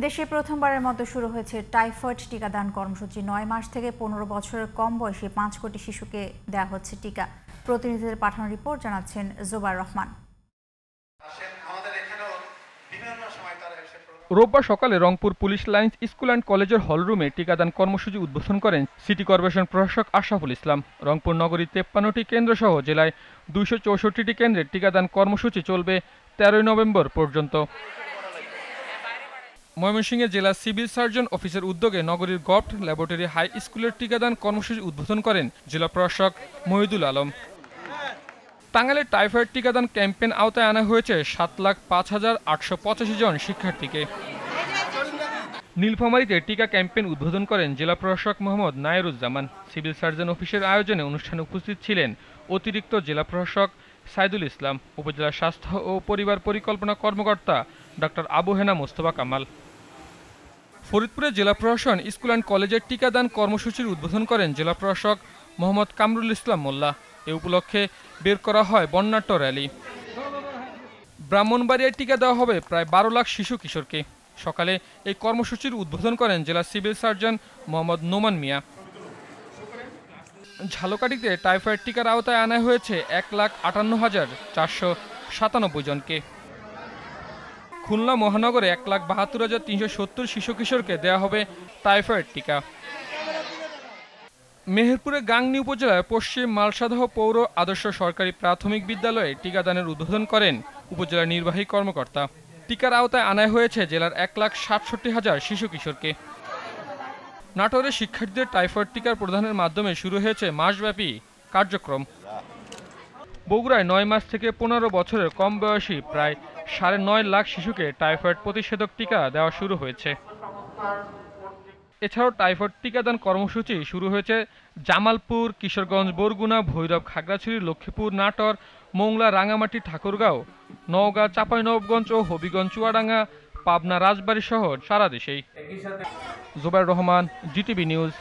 দেশে প্রথমবারের মতো শুরু হয়েছে টাইফয়েড টিকাদান কর্মসূচি। ৯ মাস থেকে ১৫ বছরের কম বয়সী ৫ কোটি শিশুকে দেওয়া হচ্ছে টিকা। প্রতিনিধিদের পাঠানো রিপোর্ট জানাচ্ছেন জোবায়ের রহমান। রোববার সকালে Rangpur police lines school and কলেজের হলরুমে টিকাদান কর্মসূচি উদ্বোধন করেন সিটি কর্পোরেশন প্রশাসক আশরাফুল ইসলাম। রংপুর নগরীর ৫৩টি কেন্দ্রসহ জেলায় ২৬৪টি কেন্দ্রে টিকাদান কর্মসূচি চলবে ১৩ নভেম্বর পর্যন্ত। ময়মনসিংহে জেলা সিভিল সার্জন অফিসের উদ্যোগে নগরীর গভট ল্যাবরেটরি হাই স্কুলের টিকাদান কর্মসূচি উদ্বোধন করেন জেলা প্রশাসক মহিদুল আলম। টাঙ্গাইলের টাইফয়েড টিকাদান ক্যাম্পেইন আওতায় আনা হয়েছে ৭,৫,৮৮৫ জন শিক্ষার্থীকে। নীলফামারীতে টিকা ক্যাম্পেইন উদ্বোধন করেন জেলা প্রশাসক মোহাম্মদ নায়েরুজ্জামান। সিভিল সার্জন অফিসের আয়োজনে অনুষ্ঠানে উপস্থিত ছিলেন অতিরিক্ত জেলা প্রশাসক সাইদুল ইসলাম, উপজেলা স্বাস্থ্য ও পরিবার পরিকল্পনা কর্মকর্তা ডক্টর আবু হেনা মোস্তফা কামাল। ফরিদপুরে জেলা প্রশাসন স্কুল অ্যান্ড কলেজের টিকাদান কর্মসূচির উদ্বোধন করেন জেলা প্রশাসক মোহাম্মদ কামরুল ইসলাম মোল্লা। এ উপলক্ষে বের করা হয় বর্ণাঢ্য র্যালি। ব্রাহ্মণবাড়িয়ায় টিকা দেওয়া হবে প্রায় ১২ লাখ শিশু কিশোরকে। সকালে এই কর্মসূচির উদ্বোধন করেন জেলা সিভিল সার্জন মোহাম্মদ নোমান মিয়া। ঝালকাঠিতে টাইফয়েড টিকার আওতায় আনা হয়েছে ১,৫৮,৪৯৭ জনকে। খুলনা মহানগরে ১,৭২,৩৭০ শিশু কিশোরকে দেওয়া হবে টাইফয়েড টিকা। মেহেরপুরের গাংনী উপজেলার পশ্চিম মালসাদহ পৌর আদর্শ সরকারি প্রাথমিক বিদ্যালয়ে টিকাদানের উদ্বোধন করেন উপজেলা নির্বাহী কর্মকর্তা। টিকার আওতায় আনা হয়েছে জেলার ১,৬৭,০০০ শিশু কিশোরকে। নাটোরে শিক্ষার্থীদের টাইফয়েড টিকার প্রদানের মাধ্যমে শুরু হয়েছে মাসব্যাপী কার্যক্রম। বগুড়ায় ৯ মাস থেকে ১৫ বছরের কম বয়সী প্রায় ৯.৫ লাখ শিশুকে টাইফয়েড প্রতিষেধক টিকা দেওয়া শুরু হয়েছে। এছাড়াও টাইফয়েড টিকাদান কর্মসূচি শুরু হয়েছে জামালপুর, কিশোরগঞ্জ, বরগুনা, ভৈরব, খাগড়াছড়ি, লক্ষ্মীপুর, নাটোর, মোংলা, রাঙামাটি, ঠাকুরগাঁও, নওগাঁ, চাঁপাইনবাবগঞ্জ ও হবিগঞ্জ, চুয়াডাঙ্গা, পাবনা, রাজবাড়ী সহ সারা দেশেই। Zobayer Rahman, GTV news.